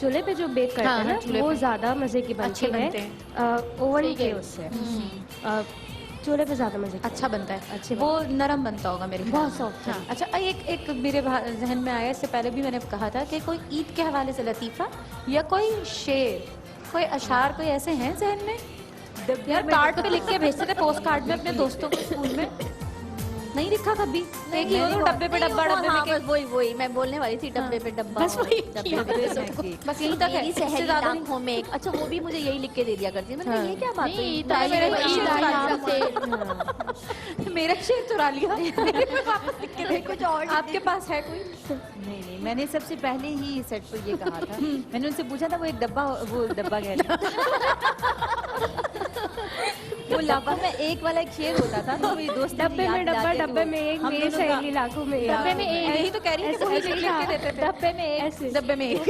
چولہے پہ جو بیک کرتے ہاں، ہیں نا چولہے وہ پہ. زیادہ مزے کی اچھے بنتی بنتے ہے. ہیں. اوون کے اس سے چولہے پہ زیادہ مزے کی اچھا بنتا ہے. اچھے وہ نرم بنتا ہوگا میرے خیال بہت میں. soft ہے. ہاں. اچھا ایک میرے ذہن میں آیا, اس سے پہلے بھی میں نے کہا تھا کہ کوئی عید کے حوالے سے لطیفہ یا کوئی شعر, کوئی اشعار کوئی ایسے ہیں ذہن میں یار کارڈ پہ لکھ کے بھیجتے تھے پوسٹ کارڈ میں اپنے دوستوں کو اسکول میں, نہیں لکھا کبھی؟ ایک ہی ہو ڈبے پہ ڈبہ, ڈبے میں وہی میں بولنے والی تھی, ڈبے پہ ڈبہ, بس وہی ڈبے پہ سب کو. بس یہیں تک ہے, میری اس سے سہیلی زیادہ نہیں. لاکھوں میں ایک. اچھا وہ بھی مجھے یہی لکھ کے دے دیا کرتی ہے. میں نے کہا یہ کیا بات ہوئی؟ میرا شعر چرا لیا, واپس لکھ کے دے. کچھ اور آپ کے پاس ہے کوئی؟ نہیں, میں نے سب سے پہلے ہی سیٹ کو یہ کہا تھا. میں نے ان سے پوچھا تھا وہ ایک ڈبہ, وہ ڈبہ وہ ڈبہ میں ایک والا ایک شعر ہوتا تھا تو میری دوست ڈبے میں ڈبہ, ڈبے میں ایک, میری سہیلی لاکھوں میں ایک. ڈبے میں ایک, یہی تو کہہ رہی ہے, لکھ کے دیتے تھے. ڈبے میں ایک, ڈبے میں ایک,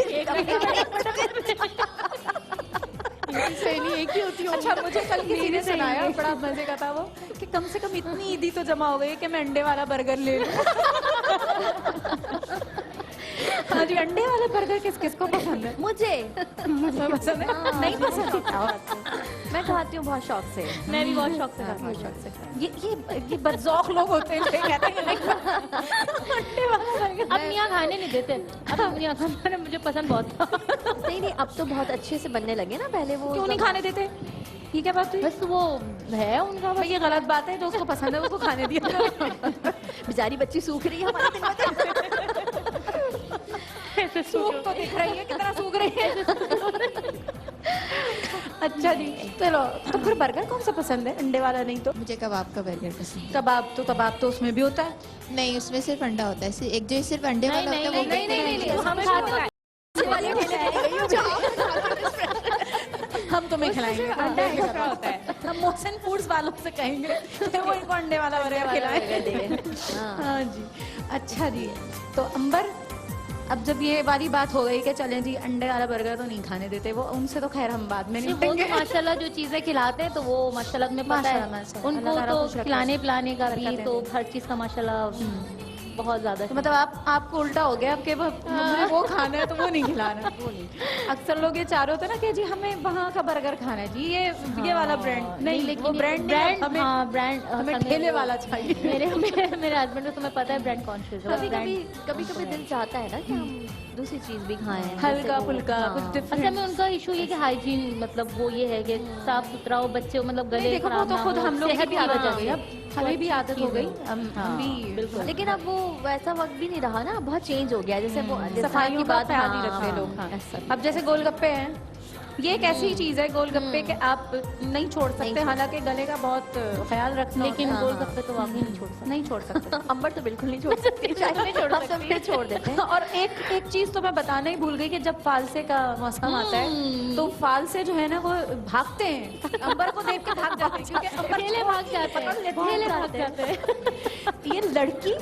سہیلی ایک ہی ہوتی ہے. اچھا مجھے کل کسی نے سنایا, بڑا مزے کا تھا وہ, کہ کم سے کم اتنی عیدی تو جمع ہو گئی کہ میں انڈے والا برگر لے لوں. ہاں جی, انڈے والے برگر کس کس کو پسند ہے؟ مجھے پسند ہے, نہیں پسند. میں کھاتی ہوں بہت شوق سے. میں بھی بہت شوق سے کھاتی ہوں. یہ بدذوق لوگ ہوتے ہیں, کہتے ہیں انڈے والا برگر. اب یہاں کھانے نہیں دیتے, اب یہاں کھانے مجھے پسند بہت تھا. نہیں اب تو بہت اچھے سے بننے لگے نا, پہلے وہ کیوں نہیں کھانے دیتے؟ یہ کیا بات ہوئی؟ بس وہ ہے ان کا, یہ غلط بات ہے, جو اس کو پسند ہے اس کو کھانے دیا. بیچاری بچی سوکھ رہی ہے ہمارے دن میں. سوکھ تو دکھ رہی ہے, کتنا سوکھ رہی ہے. اچھا جی, چلو تو پھر برگر کون سا پسند ہے, انڈے والا نہیں تو؟ مجھے کباب کا برگر پسند ہے. کباب تو اس میں بھی ہوتا ہے. نہیں, اس میں صرف انڈا ہوتا ہے. ایک جو صرف انڈے والا ہوتا ہے وہ نہیں, ہم کھاتے ہیں. ہم تمہیں کھلائیں گے. انڈا ایکسٹرا ہوتا ہے. ہم محسن فوڈز والوں سے کہیں گے کہ وہ ان کو انڈے والا برگر کھلائیں. ہاں جی. اچھا جی, تو امبر اب جب یہ والی بات ہو گئی کہ چلیں جی انڈے والا برگر تو نہیں کھانے دیتے, وہ ان سے تو خیر ہم بعد میں نہیں وہ تو ماشاءاللہ جو چیزیں کھلاتے ہیں تو وہ ماشاءاللہ میں پتہ ہے ان کو تو کھلانے پلانے کا بھی تو ہر چیز کا ماشاءاللہ بہت زیادہ. تو مطلب آپ کو الٹا ہو گیا اب کہ مجھے وہ کھانا ہے تو وہ نہیں کھلانا. اکثر لوگ یہ چاہ رہے ہوتے ہیں نا کہ جی ہمیں وہاں کا برگر کھانا ہے, جی یہ والا برانڈ نہیں, لیکن وہ برانڈ ہاں برانڈ ہمیں ٹھیلے والا چاہیے. میرے ہسبینڈ کو تمہیں پتہ ہے برانڈ کانشیس ہے. کبھی دل چاہتا ہے نا کہ ہم دوسری چیز بھی کھائیں, ہلکا پھلکا کچھ اصل میں ان کا ایشو یہ کہ ہائیجین, مطلب وہ یہ ہے کہ صاف ستھرا ہو, بچے مطلب گلے خراب نہ ہو. خود ہم لوگ بھی عادت ہو گئی, اب ہمیں بھی عادت ہو گئی. بالکل. لیکن اب وہ ویسا وقت بھی نہیں رہا نا, بہت چینج ہو گیا. جیسے وہ صفائی کی بات خیال نہیں رکھتے لوگ. اب جیسے گول گپے ہیں, یہ ایک ایسی چیز ہے گول گپے کہ آپ نہیں چھوڑ سکتے, حالانکہ گلے کا بہت خیال رکھنا, لیکن گول گپے تو واقعی نہیں چھوڑ سکتے. امبر تو بالکل نہیں چھوڑ سکتی, چھوڑ دیتے ہیں. اور ایک چیز تو میں بتانا ہی بھول گئی کہ جب فالسے کا موسم آتا ہے تو فالسے جو ہے نا وہ بھاگتے ہیں, امبر کو دیکھ کے بھاگ جاتے ہیں, کیونکہ ٹھیلے بھاگ جاتے ہیں. یہ لڑکی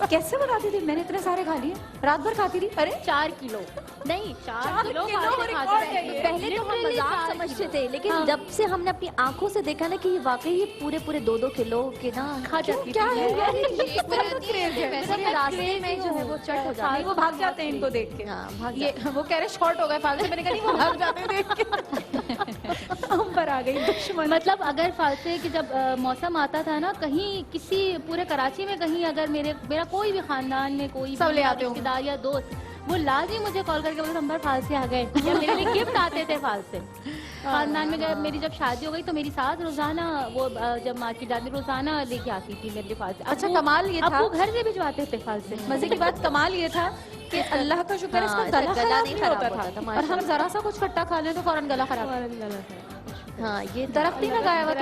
کیسے بناتی تھی, میں نے اتنے سارے کھا لیے, رات بھر کھاتی تھی. ارے 4 کلو نہیں 4 کلو پہلے تو ہم مذاق سمجھتے تھے, لیکن جب سے ہم نے اپنی آنکھوں سے دیکھا نا کہ یہ واقعی یہ پورے 2 کلو کے نا کھا جاتی راستے میں جو ہے وہ چٹ ہو جاتی, وہ بھاگ جاتے ہیں ان کو دیکھ کے. وہ کہہ رہے شارٹ ہو گئے فالسے, میں نے کہا نہیں وہ بھاگ جاتے ہیں دیکھ کے. امبر آ گئی دشمن. مطلب اگر فالسے کہ جب موسم آتا تھا نا, کہیں کسی پورے کراچی میں کہیں اگر میرا کوئی بھی خاندان میں کوئی رشتے دار یا دوست, وہ لازمی مجھے کال کر کے بولے امبر فالسے آ گئے, یا میرے لیے گفٹ آتے تھے فالسے. خاندان میں میری جب شادی ہو گئی تو میری ساس روزانہ وہ جب مارکیٹ جاتی روزانہ لے کے آتی تھی میرے لیے فالسے. اچھا کمال یہ تھا, وہ گھر سے بھجواتے تھے فالسے. مزے کی بات کمال یہ تھا کہ اللہ کا شکر اس کا گلا خراب نہیں ہوتا تھا, اور ہم ذرا سا کچھ کھٹا کھا لیں تو فوراً گلا خراب. ہاں یہ درخت نہیں لگایا ہوا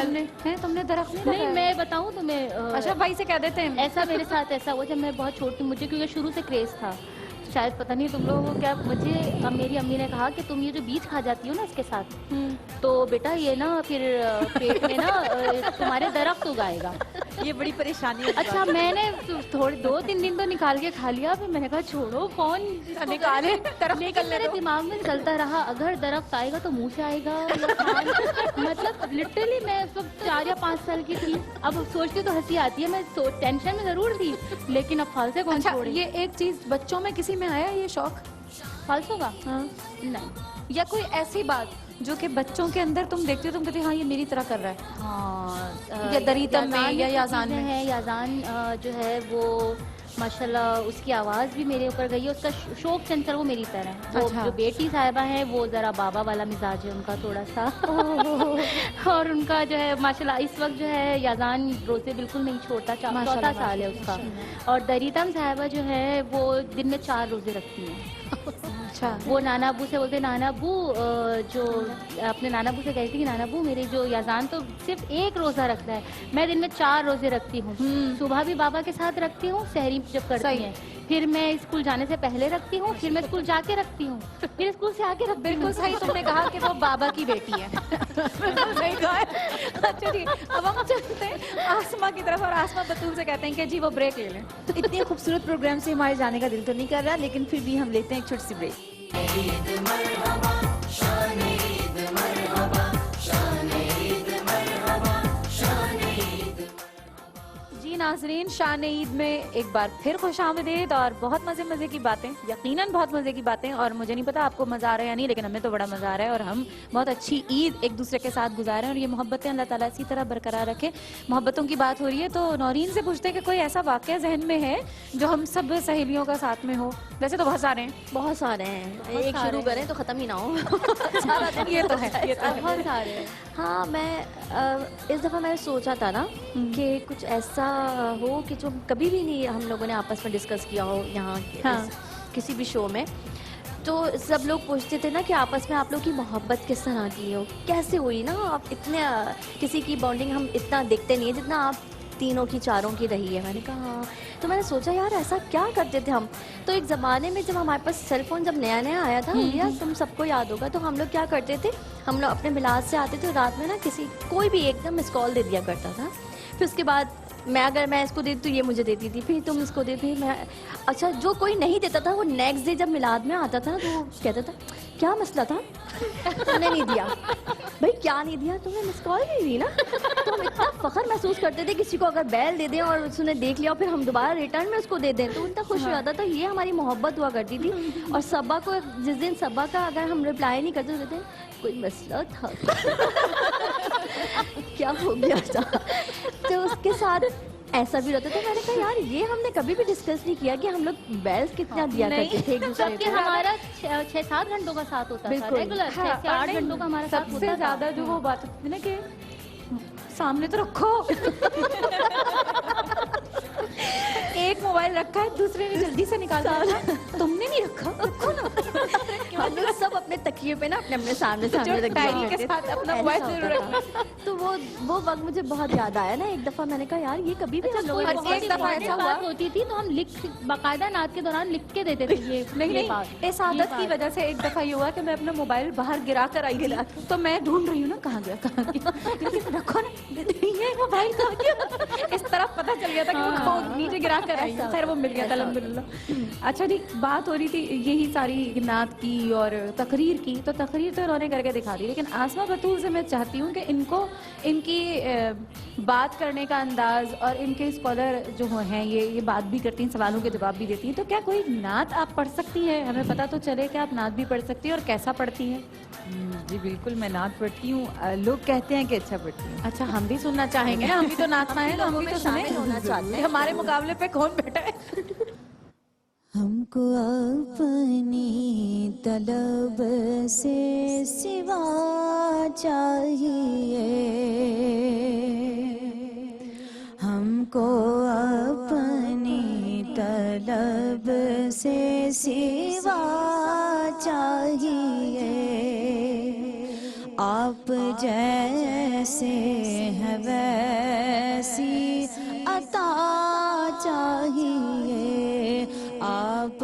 تم نے درخت نہیں, میں بتاؤں تمہیں اچھا بھائی سے کہہ دیتے ہیں. ایسا میرے ساتھ ایسا ہوا جب میں بہت چھوٹی, مجھے کیونکہ شروع سے کریز تھا شاید پتہ نہیں تم لوگوں کو کیا، مجھے میری امی نے کہا کہ تم یہ جو بیج کھا جاتی ہو نا اس کے ساتھ، تو بیٹا یہ نا پھر پیٹ میں نا تمہارے درخت اگائے گا. یہ بڑی پریشانی ہے. اچھا میں نے تھوڑے 2-3 دن تو نکال کے کھا لیا، پھر میں نے کہا چھوڑو کون نکالے، لیکن میرے دماغ میں چلتا رہا اگر درخت آئے گا تو منہ سے آئے گا. مطلب لٹرلی میں اس وقت 4 یا 5 سال کی تھی. اب سوچتی تو ہنسی آتی ہے، میں ٹینشن میں ضرور تھی لیکن اب پھالسے کون چھوڑے. یہ ایک چیز بچوں میں کسی میں آیا یہ شوق پھالسوں کا؟ ہاں نہیں. یا کوئی ایسی بات جو کہ بچوں کے اندر تم دیکھتے ہو تم کہتے ہاں یہ میری طرح کر رہا ہے؟ ہاں یا دریتم میں یا یازان میں ہے. یازان جو ہے وہ ماشاءاللہ اس کی آواز بھی میرے اوپر گئی ہے، اس کا شوق سینسر وہ میری طرح ہے. وہ جو بیٹی صاحبہ ہیں وہ ذرا بابا والا مزاج ہے ان کا تھوڑا سا اور ان کا جو ہے ماشاءاللہ اس وقت جو ہے یازان روزے بالکل نہیں چھوڑتا، 4 سال ہے اس کا. اور دریتم صاحبہ جو ہے وہ دن میں 4 روزے رکھتی ہیں. اچھا وہ نانا ابو سے بولتے نانا ابو، جو اپنے نانا ابو سے کہتی کہ نانا ابو میرے جو یازان تو صرف 1 روزہ رکھتا ہے، میں دن میں 4 روزے رکھتی ہوں. صبح بھی بابا کے ساتھ رکھتی ہوں سحری جب کرتی ہیں، پھر میں اسکول جانے سے پہلے رکھتی ہوں، پھر میں اسکول جا کے رکھتی ہوں، پھر اسکول سے آ کے رکھتی ہوں. بالکل صحیح تم نے کہا کہ وہ بابا کی بیٹی ہے. اچھا جی اب ہم چلتے ہیں آسما کی طرف اور آسما بطول سے کہتے ہیں کہ جی وہ بریک لے لیں. اتنے خوبصورت پروگرام سے ہمارے جانے کا دل تو نہیں کر رہا، لیکن پھر بھی ہم لیتے ہیں ایک چھوٹی سی بریک. جی ناظرین، شان عید میں ایک بار پھر خوش آمدید اور بہت مزے کی باتیں، یقیناً بہت مزے کی باتیں. اور مجھے نہیں پتا آپ کو مزہ آ رہا ہے یا نہیں، لیکن ہمیں تو بڑا مزہ آ رہا ہے اور ہم بہت اچھی عید ایک دوسرے کے ساتھ گزارے ہیں اور یہ محبتیں اللہ تعالیٰ اسی طرح برقرار رکھے. محبتوں کی بات ہو رہی ہے تو نورین سے پوچھتے ہیں کہ کوئی ایسا واقعہ ذہن میں ہے جو ہم سب سہیلیوں کا ساتھ میں ہو؟ ویسے تو بہت سارے ہیں. بہت سارے ہیں، ایک شروع کریں تو ختم ہی نہ ہو. یہ تو ہے، یہ تو ہے. بہت سارے ہیں. ہاں میں اس دفعہ میں نے سوچا تھا نا کہ کچھ ایسا ہو کہ جو کبھی بھی نہیں ہم لوگوں نے آپس میں ڈسکس کیا ہو یہاں کسی بھی شو میں. تو سب لوگ پوچھتے تھے نا کہ آپس میں آپ لوگ کی محبت کس طرح کی ہو، کیسے ہوئی نا. آپ اتنے کسی کی بانڈنگ ہم اتنا دیکھتے نہیں ہیں جتنا آپ تینوں کی چاروں کی رہی ہے. میں نے کہا ہاں. تو میں نے سوچا یار ایسا کیا کرتے تھے ہم. تو ایک زمانے میں جب ہمارے پاس سیل فون جب نیا آیا تھا، تم سب کو یاد ہوگا، تو ہم لوگ کیا کرتے تھے، ہم لوگ اپنے ملاز سے آتے تھے رات میں نا کوئی بھی ایک دم مس کال دے دیا کرتا تھا. پھر اس کے بعد اگر میں اس کو دیتی تو یہ مجھے دیتی تھی، پھر تم اس کو دیتی میں. اچھا جو کوئی نہیں دیتا تھا وہ نیکسٹ ڈے جب میلاد میں آتا تھا نا تو وہ کہتا تھا کیا مسئلہ تھا تم نے نہیں دیا. بھائی کیا نہیں دیا، تمہیں مس کال نہیں دی نا. تو ہم اتنا فخر محسوس کرتے تھے کسی کو اگر بیل دے دیں اور اس نے دیکھ لیا اور پھر ہم دوبارہ ریٹرن میں اس کو دے دیں تو اتنا خوش ہو جاتا تھا. یہ ہماری محبت ہوا کرتی تھی. اور صبا کو جس دن صبا کا اگر ہم رپلائی نہیں کرتے تو کہتے ہیں کوئی مسئلہ تھا کیا ہو گیا تھا. تو اس کے ساتھ ایسا بھی رہتا تھا. میں نے کہا یار یہ ہم نے کبھی بھی ڈسکس نہیں کیا کہ ہم لوگ بیلز کتنا دیا کرتے تھے ایک دوسرے جبکہ کو. ہمارا 6-7 گھنٹوں کا ساتھ ہوتا تھا ریگولر، 6 سے 8 گھنٹوں کا ہمارا ساتھ سب سے ہوتا تھا. زیادہ جو وہ بات ہوتی ہے نا کہ سامنے تو رکھو. ایک موبائل رکھا ہے دوسرے نے جلدی سے نکالا ہے، تم نے نہیں رکھا، رکھو نا. ہم لوگ سب اپنے تکیے پہ نا اپنے سامنے رکھ ڈائری کے ساتھ اپنا موبائل ضرور رکھنا. تو وہ وقت مجھے بہت یاد آیا نا. ایک دفعہ میں نے کہا یار یہ کبھی بھی ہم لوگوں نے بہت ایک دفعہ ایسا ہوا بات ہوتی تھی تو ہم باقاعدہ نعت کے دوران لکھ کے دیتے تھے. یہ نہیں بات اس عادت کی وجہ سے ایک دفعہ یہ ہوا کہ میں اپنا موبائل باہر گرا کر آئی تھی تو میں ڈھونڈ رہی ہوں نا کہاں گیا رکھو نا یہ موبائل کہاں گیا. اس طرح پتہ چل گیا تھا کہ وہ نیچے گرا کر آئی. خیر وہ مل گیا تھا الحمدللہ. اچھا جی بات ہو رہی تھی یہی ساری نعت کی اور تقریر کی، تو تقریر تو انہوں نے کر کے دکھا دی، لیکن آسما بطول سے میں چاہتی ہوں کہ ان کی بات کرنے کا انداز اور ان کے اسکالر جو ہیں یہ بات بھی کرتی ہیں، سوالوں کے جواب بھی دیتی ہیں. تو کیا کوئی نعت آپ پڑھ سکتی ہیں؟ ہمیں پتہ تو چلے کہ آپ نعت بھی پڑھ سکتی ہیں اور کیسا پڑھتی ہیں. جی بالکل میں نعت پڑھتی ہوں. لوگ کہتے ہیں کہ اچھا پڑھتی ہوں. اچھا ہم بھی سننا چاہیں گے، ہم بھی تو نعت خواہ ہیں، ہم بھی تو سنیں. ہونا چاہتے ہیں. ہمارے مقابلے پہ کون بیٹھا ہے؟ ہم کو اپنی طلب سے سوا چاہیے، ہم کو اپنی طلب سے سوا چاہیے. آپ جیسے ہیں ویسی عطا چاہیے، آپ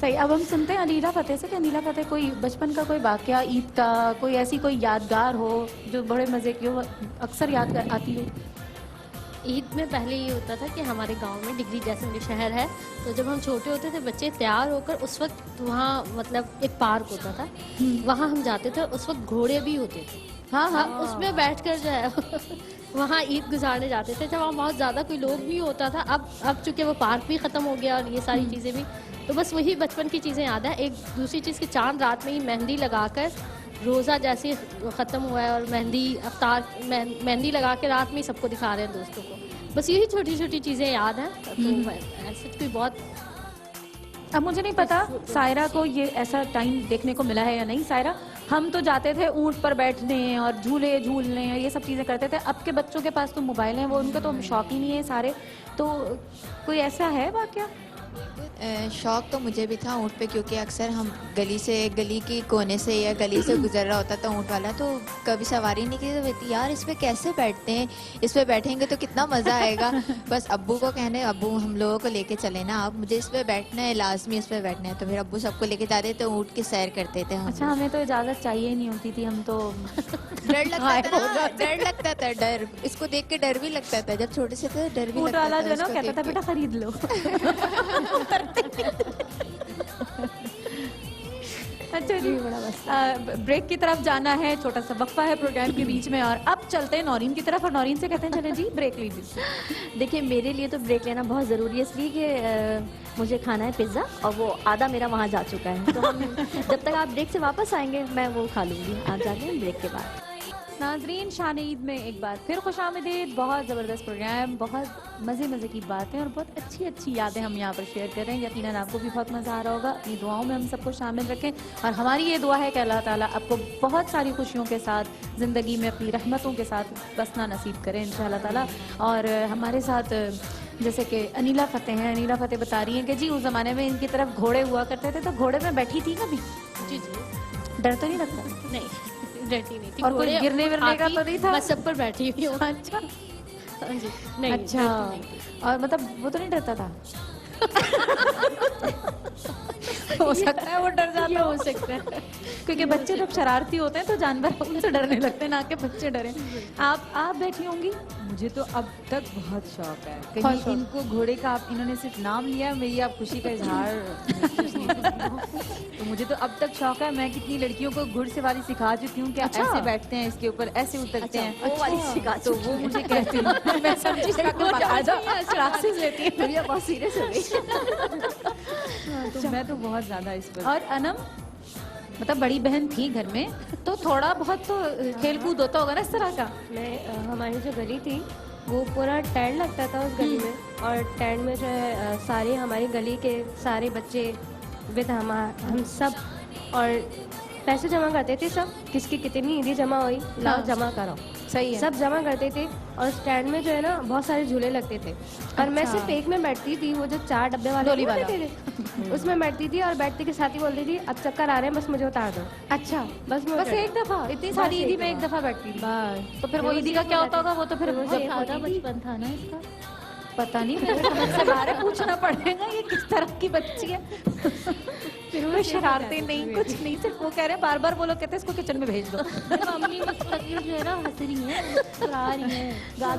صحیح. اب ہم سنتے ہیں انیلا فتح سے کہ انیلا فتح کوئی بچپن کا کوئی واقعہ عید کا کوئی ایسی کوئی یادگار ہو جو بڑے مزے کی ہو, اکثر یاد آتی ہو. عید میں پہلے یہ ہوتا تھا کہ ہمارے گاؤں میں ڈگری جیسے میرے شہر ہے, تو جب ہم چھوٹے ہوتے تھے بچے تیار ہو کر اس وقت وہاں مطلب ایک پارک ہوتا تھا, وہاں ہم جاتے تھے, اس وقت گھوڑے بھی ہوتے تھے. ہاں اس میں بیٹھ کر جو ہے وہاں عید گزارنے جاتے تھے, جب وہاں بہت زیادہ کوئی لوگ بھی ہوتا تھا. اب چونکہ وہ پارک بھی ختم ہو گیا اور یہ ساری چیزیں بھی, تو بس وہی بچپن کی چیزیں یاد ہیں. ایک دوسری چیز کی چاند رات میں ہی مہندی لگا کر, روزہ جیسے ختم ہوا ہے اور مہندی لگا کے رات میں ہی سب کو دکھا رہے ہیں دوستوں کو. بس یہی چھوٹی چھوٹی چیزیں یاد ہیں. تو ایسے کوئی بہت, اب مجھے نہیں پتا سائرہ کو یہ ایسا ٹائم دیکھنے کو ملا ہے یا نہیں. سائرہ, ہم تو جاتے تھے اونٹ پر بیٹھنے اور جھولے جھولنے یہ سب چیزیں کرتے تھے. اب کے بچوں کے پاس تو موبائل ہیں, وہ ان کا تو شوق ہی نہیں ہے سارے. تو کوئی ایسا ہے واقعہ؟ شوق تو مجھے بھی تھا اونٹ پہ, کیونکہ اکثر ہم گلی کی کونے سے یا گلی سے گزر رہا ہوتا تھا اونٹ والا, تو کبھی سواری نہیں کی تو یار اس پہ کیسے بیٹھتے ہیں, اس پہ بیٹھیں گے تو کتنا مزہ آئے گا. بس ابو کو کہنے, ابو ہم لوگوں کو لے کے چلے نا, اب مجھے اس پہ بیٹھنا ہے, لازمی اس پہ بیٹھنا ہے. تو پھر ابو سب کو لے کے جاتے تھے, اونٹ کی سیر کرتے تھے. اچھا, ہمیں تو اجازت چاہیے ہی نہیں ہوتی تھی, ہم تو ڈر لگتا تھا, ڈر اس کو دیکھ کے ڈر بھی لگتا تھا. جب چھوٹے سے تھے ڈر بھی اونٹ لگتا والا تھا. جو ہے نا کہتا تھا بیٹا خرید لو. اچھا جی, بریک کی طرف جانا ہے, چھوٹا سا وقفہ ہے پروگرام کے بیچ میں, اور اب چلتے ہیں نورین کی طرف, اور نورین سے کہتے ہیں چلیں جی بریک لیجیے. دیکھیے میرے لیے تو بریک لینا بہت ضروری ہے, اس لیے کہ مجھے کھانا ہے پیزا, اور وہ آدھا میرا وہاں جا چکا ہے. تو ہم جب تک آپ بریک سے واپس آئیں گے میں وہ کھا لوں گی, آپ جا کے بریک کے بعد. ناظرین, شان عید میں ایک بار پھر خوش آمدید. بہت زبردست پروگرام, بہت مزے کی باتیں اور بہت اچھی یادیں ہم یہاں پر شیئر کر رہے ہیں. یقیناً آپ کو بھی بہت مزہ آ رہا ہوگا. اپنی دعاؤں میں ہم سب کو شامل رکھیں, اور ہماری یہ دعا ہے کہ اللہ تعالیٰ آپ کو بہت ساری خوشیوں کے ساتھ زندگی میں اپنی رحمتوں کے ساتھ بسنا نصیب کریں انشاءاللہ تعالیٰ. اور ہمارے ساتھ جیسے کہ انیلا فتح ہیں, انیلا فتح بتا رہی ہیں کہ جی اس زمانے میں ان کی طرف گھوڑے ہوا کرتے تھے, تو گھوڑے میں بیٹھی تھی کبھی؟ جی, ڈر تو نہیں لگتا؟ نہیں ڈرتی نہیں تھی. اور کوئی گرنے ورنے کا تو نہیں تھا؟ میں سب پر بیٹھی ہوئی ہوں. اچھا جی نہیں. اچھا, اور مطلب وہ تو نہیں ڈرتا تھا؟ ہو سکتا ہے وہ ڈر جاتا, ہو سکتا ہے, کیونکہ بچے جب شرارتی ہوتے ہیں تو جانور ان سے ڈرنے لگتے ہیں, نہ کہ بچے ڈریں. آپ بیٹھی ہوں گی؟ مجھے تو اب تک بہت شوق ہے. کہیں ان کو گھوڑے کا انہوں نے صرف نام لیا, میری آپ خوشی کا اظہار محسوس نہیں کرتی. تو مجھے تو اب تک شوق ہے. میں کتنی لڑکیوں کو گھڑ سواری سکھا چکی ہوں کہ ایسے بیٹھتے ہیں اس کے اوپر, ایسے اترتے ہیں. تو وہ مجھے کہتے ہیں, میں سمجھی کلاسز لیتی ہوں. بہت سیریس ہو گئی. تو میں تو بہت زیادہ اس پر. اور انم, مطلب بڑی بہن تھی گھر میں, تو تھوڑا بہت تو کھیل کود ہوتا ہوگا نا اس طرح کا؟ میں ہماری جو گلی تھی وہ پورا ٹینٹ لگتا تھا اس گلی میں, اور ٹینٹ میں جو ہے سارے ہماری گلی کے سارے بچے ود ہم سب, اور پیسے جمع کرتے تھے سب, کس کی کتنی عیدی جمع ہوئی لاؤ جمع کرو, صحیح ہے, سب جمع کرتے تھے. اور اسٹینڈ میں جو ہے نا بہت سارے جھولے لگتے تھے, اور میں صرف ایک میں بیٹھتی تھی, وہ جو 4 ڈبے والے ڈولی والا, اس میں بیٹھتی تھی, اور بیٹھتے کے ساتھ ہی بولتی تھی اب چکر آ رہے ہیں بس مجھے اتار دو. اچھا, بس ایک دفعہ اتنی ساری عیدی میں ایک دفعہ بیٹھتی تھی. تو پھر وہ عیدی کا کیا ہوتا ہوگا؟ وہ تو پھر بچپن تھا نا اس کا, پتہ نہیں, میرے سمجھ سے باہر پوچھنا پڑے گا یہ کس طرح کی بچی ہے. کوئی شرارتیں نہیں, کچھ نہیں, صرف وہ کہہ رہے ہیں بار بار بولو, کہتے ہیں اس کو کچن میں بھیج دو. امی مستقل جو ہے نا ہنس رہی ہیں, مسکرا رہی ہیں,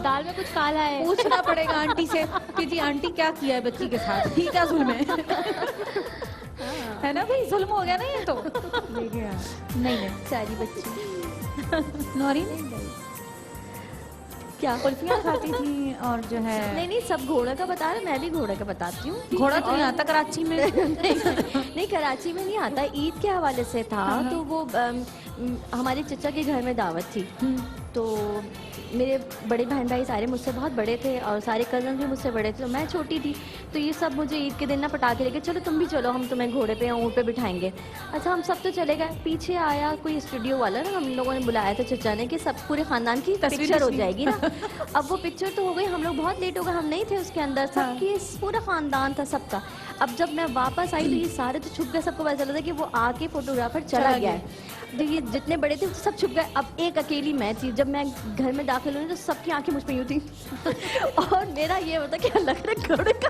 دال میں کچھ کالا ہے. پوچھنا پڑے گا آنٹی سے کہ جی آنٹی کیا کیا ہے بچی کے ساتھ, ٹھیک ہے ظلم ہے نا بھائی, ظلم ہو گیا نا یہ تو. نہیں ہے ساری بچی. نورین کیا کلفیاں کھاتی تھی, اور جو ہے نہیں سب گھوڑے کا بتا رہے, میں بھی گھوڑے کا بتاتی ہوں. گھوڑا تو نہیں آتا کراچی میں. نہیں کراچی میں نہیں آتا, عید کے حوالے سے تھا. تو وہ ہمارے چچا کے گھر میں دعوت تھی, تو میرے بڑے بہن بھائی سارے مجھ سے بہت بڑے تھے, اور سارے کزن بھی مجھ سے بڑے تھے, تو میں چھوٹی تھی. تو یہ سب مجھے عید کے دن نہ پٹا کے لے کے, چلو تم بھی چلو, ہم تمہیں گھوڑے پہ یا اونٹ پہ بٹھائیں گے. اچھا ہم سب تو چلے گئے. پیچھے آیا کوئی اسٹوڈیو والا نا, ہم لوگوں نے بلایا تھا چچا نے کہ سب پورے خاندان کی پکچر ہو جائے گی نا. اب وہ پکچر تو ہو گئی, ہم لوگ بہت لیٹ ہو گئے, ہم نہیں تھے اس کے اندر, سب کی پورا خاندان تھا سب کا. اب جب میں واپس آئی تو یہ سارے تو چھپ گئے, سب کو پتا چلا تھا کہ وہ آ کے فوٹوگرافر چلا گیا ہے. تو یہ جتنے بڑے تھے سب چھپ گئے. اب ایک اکیلی میں تھی. جب میں گھر میں داخل ہوئی تو سب کی آنکھیں مجھ پہ یوں تھی, اور میرا یہ ہوتا کہ لگ رہا ہے گھوڑے کا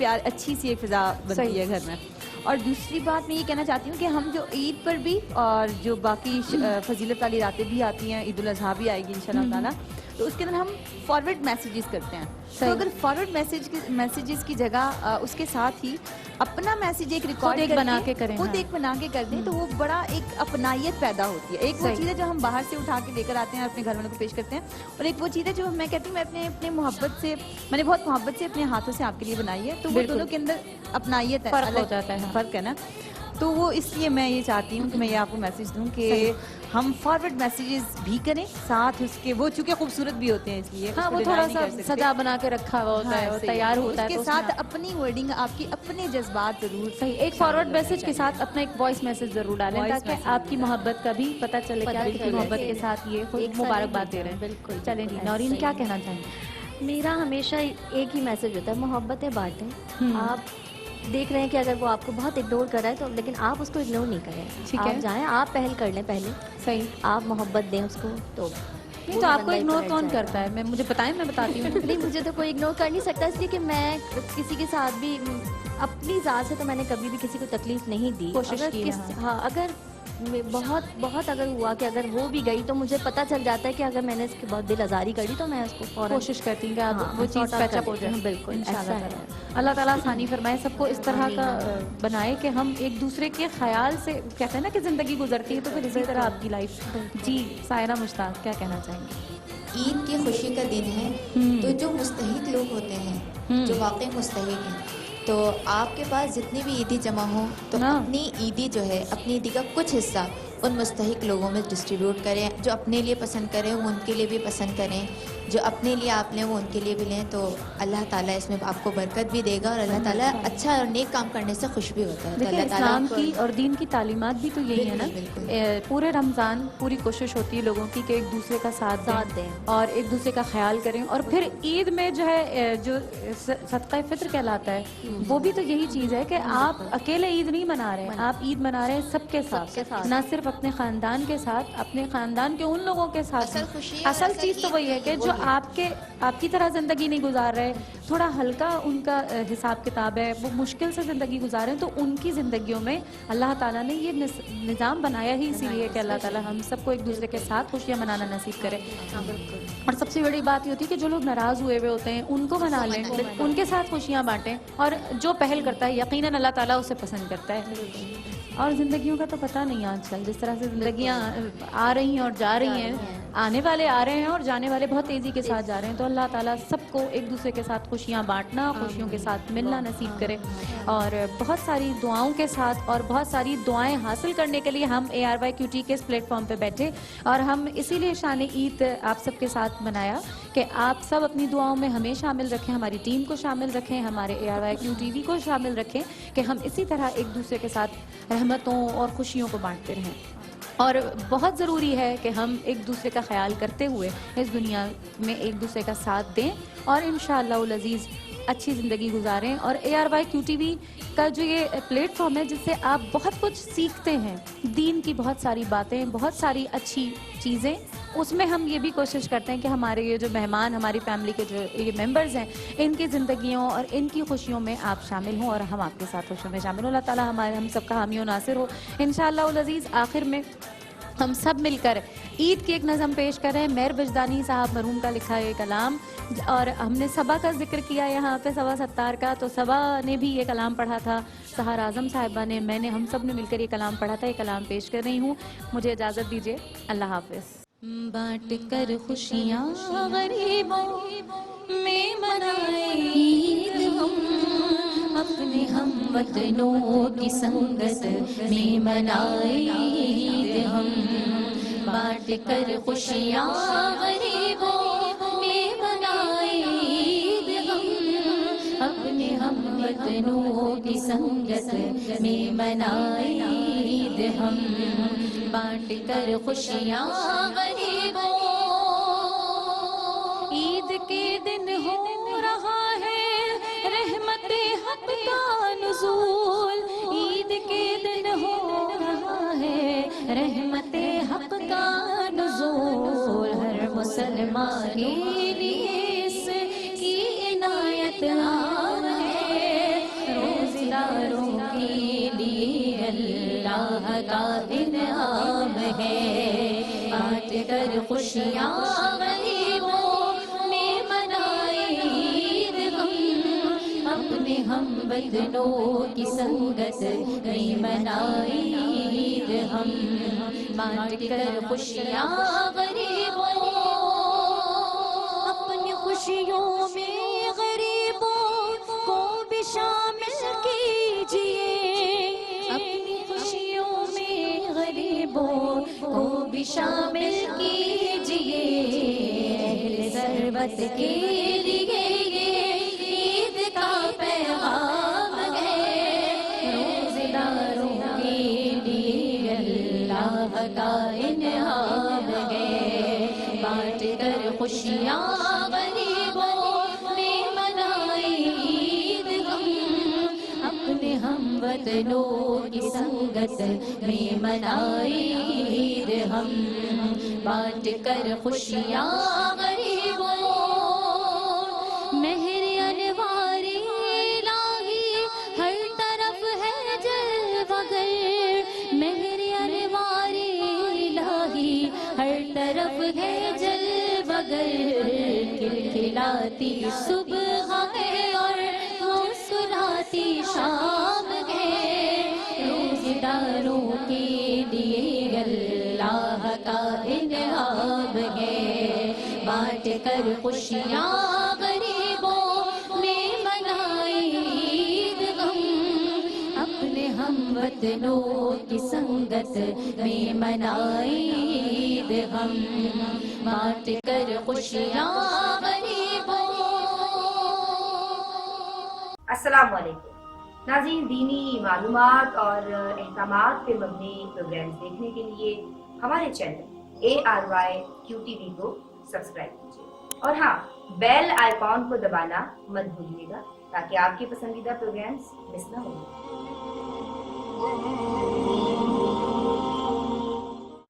اچھی سی ایک فضا بنتی ہے گھر میں. اور دوسری بات میں یہ کہنا چاہتی ہوں کہ ہم جو عید پر بھی اور جو باقی فضیلت والی راتیں بھی آتی ہیں, عید الاضحیٰ بھی آئے گی انشاءاللہ تعالیٰ, تو اس کے اندر ہم فارورڈ میسیجز کرتے ہیں. تو اگر فارورڈ میسیجز کی جگہ اس کے ساتھ ہی اپنا میسیج ایک ریکارڈ بنا کے کریں, خود ایک بنا کے کر دیں, تو وہ بڑا ایک اپنائیت پیدا ہوتی ہے. ایک وہ چیز ہے جو ہم باہر سے اٹھا کے لے کر آتے ہیں اور اپنے گھر والوں کو پیش کرتے ہیں, اور ایک وہ چیز ہے جو میں کہتی ہوں میں اپنے محبت سے, میں نے بہت محبت سے اپنے ہاتھوں سے آپ کے لیے بنائی ہے, تو وہ دونوں کے اندر اپنائیت ہے, فرق ہو جاتا ہے, فرق ہے نا. تو وہ اس لیے میں یہ چاہتی ہوں کہ میں یہ آپ کو میسیج دوں کہ ہم فارورڈ میسیجز بھی کریں, ساتھ اس کے وہ چونکہ خوبصورت بھی ہوتے ہیں اس لیے ہاں وہ تھوڑا سا سجا بنا کے رکھا ہوا ہوتا ہے, وہ تیار ہوتا ہے, اس کے ساتھ اپنی ورڈنگ, آپ کی اپنے جذبات ضرور صحیح, ایک فارورڈ میسج کے ساتھ اپنا ایک وائس میسج ضرور ڈالیں تاکہ آپ کی محبت کا بھی پتہ چلے کہ آپ کی محبت کے ساتھ یہ خود مبارکباد دے رہے ہیں. بالکل. چلیں جی نورین کیا کہنا چاہیں گے؟ میرا ہمیشہ ایک ہی میسج ہوتا ہے, محبتیں بانٹیں. آپ دیکھ رہے ہیں کہ اگر وہ آپ کو بہت اگنور کر رہا ہے تو لیکن آپ اس کو اگنور نہیں کریں, آپ جائیں, آپ پہل کر لیں پہلے, صحیح, آپ محبت دیں اس کو. تو تو آپ کو اگنور کون کرتا ہے؟ میں مجھے بتائیں, میں بتاتی ہوں. نہیں, مجھے تو کوئی اگنور کر نہیں سکتا, اس لیے کہ میں کسی کے ساتھ بھی اپنی ذات سے تو میں نے کبھی بھی کسی کو تکلیف نہیں دی. کوشش کی. ہاں, اگر بہت بہت اگر ہوا کہ اگر وہ بھی گئی تو مجھے پتہ چل جاتا ہے کہ اگر میں نے اس کی بہت دل آزاری کری تو میں اس کو فوراً کوشش کرتی ہوں کہ وہ چیز پیچ اپ ہو جائے. بالکل, انشاءاللہ اللہ تعالیٰ آسانی فرمائے, سب کو اس طرح کا بنائے کہ ہم ایک دوسرے کے خیال سے, کہتے ہیں نا کہ زندگی گزرتی ہے تو پھر اسی طرح آپ کی لائف. جی سائرہ مشتاق کیا کہنا چاہیں گے؟ عید کی خوشی کا دن ہے, تو جو مستحق لوگ ہوتے ہیں, جو واقعی مستحق ہیں, تو آپ کے پاس جتنی بھی عیدی جمع ہو تو اپنی عیدی جو ہے, اپنی عیدی کا کچھ حصہ ان مستحق لوگوں میں ڈسٹریبیوٹ کریں. جو اپنے لیے پسند کریں وہ ان کے لیے بھی پسند کریں, جو اپنے لیے آپ لیں وہ ان کے لیے بھی لیں, تو اللہ تعالیٰ اس میں آپ کو برکت بھی دے گا, اور اللہ تعالیٰ اچھا اور نیک کام کرنے سے خوش بھی ہوتا ہے. تو اللہ تعالیٰ اسلام کی اور دین کی تعلیمات بھی تو یہی ہے نا. پورے رمضان پوری کوشش ہوتی ہے لوگوں کی کہ ایک دوسرے کا ساتھ دیں اور ایک دوسرے کا خیال کریں, اور پھر عید میں جو ہے جو صدقہ فطر کہلاتا ہے وہ بھی تو یہی چیز ہے کہ آپ اکیلے عید نہیں منا رہے ہیں, آپ عید منا رہے ہیں سب کے ساتھ, نہ صرف اپنے خاندان کے ساتھ, اپنے خاندان کے ان لوگوں کے ساتھ. اصل چیز تو وہی ہے کہ جو آپ کی طرح زندگی نہیں گزار رہے, تھوڑا ہلکا ان کا حساب کتاب ہے, وہ مشکل سے زندگی گزار رہے ہیں, تو ان کی زندگیوں میں اللہ تعالیٰ نے یہ نظام بنایا ہی اسی لیے کہ اللہ تعالیٰ ہم سب کو ایک دوسرے کے ساتھ خوشیاں منانا نصیب کرے. اور سب سے بڑی بات یہ ہوتی ہے کہ جو لوگ ناراض ہوئے ہوتے ہیں ان کو منا لیں, ان کے ساتھ خوشیاں بانٹیں, اور جو پہل کرتا ہے یقیناً اللہ تعالیٰ اسے پسند کرتا ہے. اور زندگیوں کا تو پتہ نہیں آج کل, جس طرح سے زندگیاں آ رہی ہیں اور جا رہی ہیں, آنے والے آ رہے ہیں اور جانے والے بہت تیزی کے ساتھ جا رہے ہیں, تو اللہ تعالیٰ سب کو ایک دوسرے کے ساتھ خوشیاں بانٹنا, خوشیوں کے ساتھ ملنا نصیب کرے. اور بہت ساری دعاؤں کے ساتھ اور بہت ساری دعائیں حاصل کرنے کے لیے ہم ARYQT کے اس پلیٹ فارم پہ بیٹھے, اور ہم اسی لیے شان عید آپ سب کے ساتھ منایا کہ آپ سب اپنی دعاؤں میں ہمیں شامل رکھیں, ہماری ٹیم کو شامل رکھیں, ہمارے ARYQTV کو شامل رکھیں, کہ ہم اسی طرح ایک دوسرے کے ساتھ رحمتوں اور خوشیوں کو بانٹتے رہیں. اور بہت ضروری ہے کہ ہم ایک دوسرے کا خیال کرتے ہوئے اس دنیا میں ایک دوسرے کا ساتھ دیں, اور انشاءاللہ العزیز اچھی زندگی گزاریں. اور ARYQTV کا جو یہ پلیٹ فارم ہے جس سے آپ بہت کچھ سیکھتے ہیں, دین کی بہت ساری باتیں, بہت ساری اچھی چیزیں, اس میں ہم یہ بھی کوشش کرتے ہیں کہ ہمارے یہ جو مہمان, ہماری فیملی کے جو یہ ممبرز ہیں, ان کی زندگیوں اور ان کی خوشیوں میں آپ شامل ہوں, اور ہم آپ کے ساتھ خوشیوں میں شامل ہوں. اللہ تعالیٰ ہم سب کا حامی و ناصر ہو انشاءاللہ العزیز. آخر میں ہم سب مل کر عید کی ایک نظم پیش کر رہے ہیں, مہر بجدانی صاحب مرحوم کا لکھا یہ کلام, اور ہم نے صبا کا ذکر کیا یہاں پہ, صبا ستار کا, تو صبا نے بھی یہ کلام پڑھا تھا, سہار اعظم صاحبہ نے, میں نے, ہم سب نے مل کر یہ کلام پڑھا تھا. یہ کلام پیش کر رہی ہوں, مجھے اجازت دیجیے, اللہ حافظ. بانٹ کر خوشیاں غریبوں میں منائے عید ہم, اپنے ہم وطنوں کی سنگت میں منائے عید ہم. بانٹ کر خوشیاں غریبوں میں منائے عید ہم, اپنے ہم وطنوں کی سنگت میں منائے عید ہم. بانٹ کر خوشیاں غریبوں. عید کے دن ہو رہا ہے رحمت حق کا نزول, عید کے دن ہو رہا ہے رحمت حق کا نزول. ہر مسلمان کے لیے اس کی عنایت عام ہے, اللہ کا انعام ہے، بانٹ کر خوشیاں غریبوں میں منائے عید ہم، اپنے ہم وطنوں کی سنگت میں منائے عید ہم، بانٹ کر خوشیاں غریبوں، اپنی خوشیوں میں غریبوں کو بھی شامل کیجیے، اپنی خوشیوں میں غریبوں کو بھی شامل کیجیے، اہل ثروت کے لیے یہ عید کا پیغام ہے، روزے داروں کے لیے اللہ کا انعام ہے، بانٹ کر خوشیاں غریبوں میں منائے عید ہم، اپنے ہم وطنوں کی سنگت میں منائے عید ہم، بانٹ کر خوشیاں غریبوں، مہر انوار الہی ہر طرف ہے جلوہ گر، مہر انوار الہی ہر طرف ہے جلوہ گر، کھلکھلاتی صبح ہے اور مسکراتی شام ہے، روزے داروں کے لیے اللہ کا انعام ہے، بانٹ کر خوشیاں غریبوں میں منائے عید ہم، اپنے ہم وطنوں کی سنگت میں منائے عید ہم، بانٹ کر خوشیاں غریبوں۔ السلام علیکم ناظرین، دینی معلومات اور احکامات پہ مبنی پروگرامز دیکھنے کے لیے ہمارے چینل ARYQTV کو سبسکرائب کیجیے، اور ہاں، بیل آئیکن کو دبانا مت بھولیے گا تاکہ آپ کے پسندیدہ پروگرامز مس نہ ہوں۔